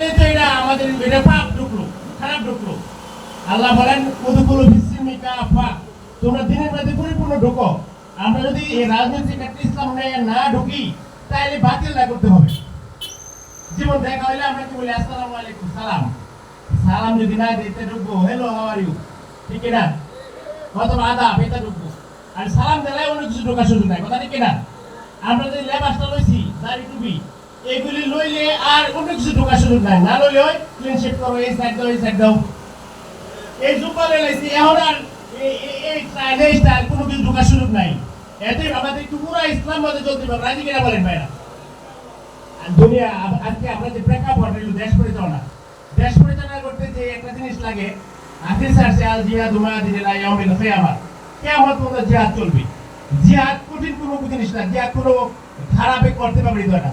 এটা আমাদের এটা পাপ ঢুকলো, খারাপ ঢুকলো। আল্লাহ বলেন উদখুলু ফিস-সিলমি কাফা, তোমরা দিনের মধ্যে পরিপূর্ণ ঢুকো। আমরা যদি এই রাজনৈতিক একটা ইসলাম নিয়ে না ঢুকি তাহলে বাতিল না করতে হবে। যেমন দেখা হইলে আমরা কি বলি আসসালামু আলাইকুম, সালাম। সালাম যদি না দিতে ঢুকবো হ্যালো হাউ আর ইউ, ঠিক না? অথবা আদাব এটা ঢুকবো। আর সালাম দিলে অন্য কিছু ঢোকার সুযোগ নাই, কথা ঠিক না? আমরা যে লেবাসটা লইছি দাড়ি টুপি এগুলি লইলে আর অন্য কিছু ঢোকার সুযোগ নাই। না লইলে ওই ক্লিন শেভ করো, এই সাইড দাও, এই সাইড দাও। এই জুব্বা লাইছি এখন আর এই স্টাইল কোনো কিছু ঢোকার সুযোগ নাই। এতে আমাদের একটু পুরো ইসলাম মতে চলতে পারবে, রাজি কিনা বলেন ভাইরা? দুনিয়া আজকে আমরা যে প্রেক্ষাপট দেশ পরিচালনা, দেশ পরিচালনা করতে যে একটা জিনিস লাগে, হাদিস আছে আল জিহাদু মা'আদিন ইলা ইয়াউমিল কিয়ামাহ, কিয়ামত পর্যন্ত জিহাদ চলবে। জিহাদ কঠিন কোনো জিনিস না, জিহাদ কোনো খারাপে করতে পারবে না।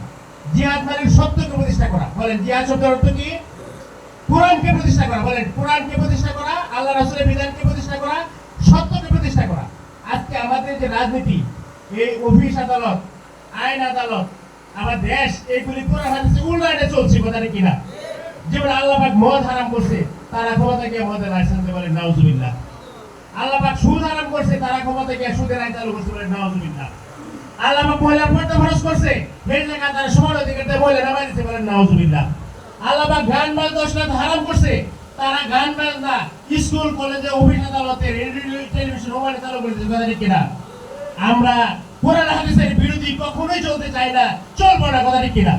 জিহাদ মানে সত্যকে প্রতিষ্ঠা করা। বলেন জিহাদ শব্দের অর্থ কি? কোরআনকে প্রতিষ্ঠা করা। বলেন কোরআনকে প্রতিষ্ঠা করা, আল্লাহ রাসূলের বিধানকে প্রতিষ্ঠা করা, সত্যকে প্রতিষ্ঠা করা। আজকে আমাদের যে রাজনীতি, এই অফিস আদালত, আইন আদালত, আমার দেশ এইগুলি কোরআন হাদিসে উল্টায় চলছে, কথা কিনা? যেমন আল্লাহ পাক মদ হারাম করছে, তারা ক্ষমতা গিয়ে মদের লাইসেন্স দিয়ে বলেন নাউজুবিল্লাহ। আল্লাহ পাক সুদ হারাম করছে, তারা ক্ষমতা গিয়ে সুদের আইন চালু করছে, বলেন নাউজুবিল্লাহ। আল্লাহ পাক মহিলা পর্দা ফরজ করছে, সেই জায়গায় তারা সমান অধিকার দিয়ে মহিলা নামাই দিচ্ছে, বলেন নাউজুবিল্লাহ। আল্লাহ পাক গান বাজনা হারাম করছে, তারা গান বাজনা স্কুল কলেজে অফিস আদালতে রেডিও টেলিভিশন মোবাইলে চালু করেছে, কথা ঠিক কিনা? আমরা কোরআন হাদিসের বিরোধী কখনোই চলতে চাই না, চলবো না, কথা ঠিক কিনা?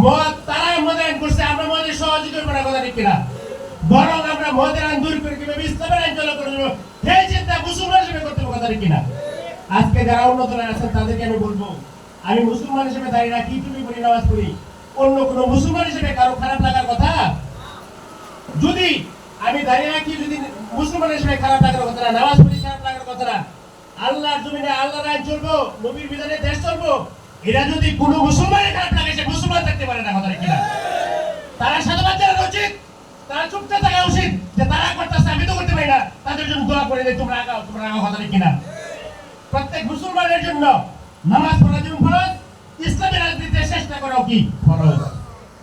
মদ তারা মদ আইন করছে, আমরা মদের সহযোগিতা করবো না, কথা ঠিক কিনা? বরং আমরা মদের আইন দূর করে কিভাবে ইসলামের আইন চালু করে দেবো সেই চিন্তা মুসলমান হিসেবে করতে হবে, কথা ঠিক কিনা? আজকে যারা উন্নত আছেন তাদেরকে আমি বলবো, আমি মুসলমান হিসেবে দাঁড়িয়ে রাখি, তুমি পড়ি, নামাজ পড়ি, অন্য কোনো মুসলমান হিসেবে কারো খারাপ লাগার কথা? যদি আমি দাঁড়িয়ে রাখি, যদি মুসলমান হিসেবে খারাপ লাগার কথা না, নামাজ পড়ি খারাপ লাগার কথা না, আল্লাহর জমিনে আল্লাহর আইন চলবো, নবীর বিধানে দেশ চলবো, এরা যদি কোনো মুসলমানের খারাপ লাগে সে মুসলমান থাকতে পারে না, কথা কিনা? তারা সাধুবাদ জানানো উচিত, তারা চুপচাপ থাকা উচিত যে তারা করতেছে আমি তো করতে পারি না, তাদের জন্য দোয়া করে দেয় তোমরা আগাও, তোমরা আগাও, কথা কিনা? প্রত্যেক মুসলমানের জন্য নামাজ পড়া যেমন ফরজ, ইসলামের রাজনীতিতে চেষ্টা করাও কি ফরজ।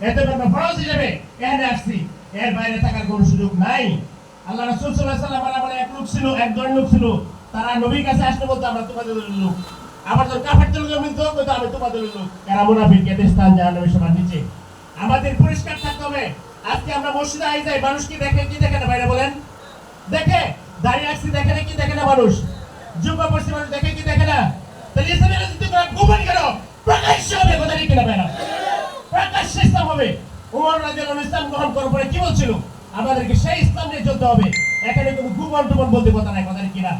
এতে আমরা ফরজ হিসেবে এখানে আসছি, এর বাইরে থাকার কোনো সুযোগ নাই। আল্লাহ রাসূল সাল্লাল্লাহু আলাইহি ওয়াসাল্লাম বলে এক লোক ছিল, একজন লোক ছিল, তারা নবীর কাছে আসতে বলতো আমরা তোমাদের লোক, আবার যখন কাফেরদের লোক মিলতো কইতো আমি তোমাদের লোক। এরা মুনাফিক, এদের স্থান জাহান্নামের সমান নিচে। আমাদের পরিষ্কার থাকতে হবে। আজকে আমরা মসজিদে আই যাই, মানুষ কি দেখে কি দেখে না বাইরে বলেন? দেখে। দাঁড়িয়ে আসছি দেখে না কি দেখে না মানুষ? জুব্বা পড়ছি মানুষ দেখে কি দেখে না? তাহলে ইসলামের রাজনীতি করা গোপন কেন? প্রকাশ্য হবে, কথা ঠিক কিনা ভাইরা? প্রকাশ্যে ইসলাম হবে। ওমর রাদিয়াল্লাহু আনহু ইসলাম গ্রহণ করার পরে কি বলছিল? আমাদেরকে সেই ইসলাম নিয়ে চলতে হবে। এখানে কোনো গোপন টোপন বলতে কথা নাই, কথা কিনা?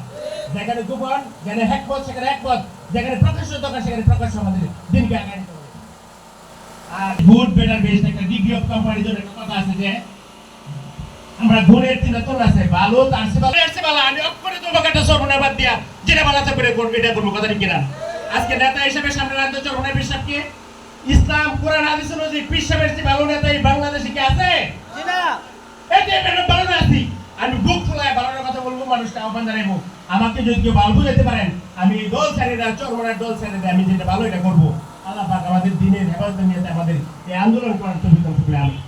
যেখানে গোপন, যেখানে হ্যাকমত সেখানে একমত, যেখানে প্রকাশ্য দরকার সেখানে প্রকাশ্য আমাদের দিনকে আগায় নিতে হবে। আর গুড বেটার বেস্ট একটা ডিগ্রি অফ কম্পারিজন একটা কথা আছে যে আমরা গুণের তিনটা তোর আছে, ভালো তার চেয়ে ভালো, এর চেয়ে ভালো, আমি অক্ষরে তোমাকে একটা সর্বনাশ বাদ দিয়া যেটা বানাতে পারে করবে এটা করবো, কথা কিনা? আজকে নেতা হিসেবে সামনে রাখতে চরমনায় পীর সাহেবকে, ইসলাম কোরআন হাদিস অনুযায়ী পীর সাহেবের চেয়ে ভালো নেতা এই বাংলাদেশে কি আছে? না। এতে আমি ভালো না আছি, আমি বুক খোলায় ভালোর কথা বলবো, মানুষকে আহ্বান জানাইবো, আমাকে যদি কেউ ভালো বুঝাইতে পারেন আমি এই দল ছেড়ে দেয়, চরমনার দল ছেড়ে দেয়, আমি যেটা ভালো এটা করবো। আল্লাহ পাক আমাদের দিনের হেফাজত নিয়ে আমাদের এই আন্দোলন করার তৌফিক দান করুন।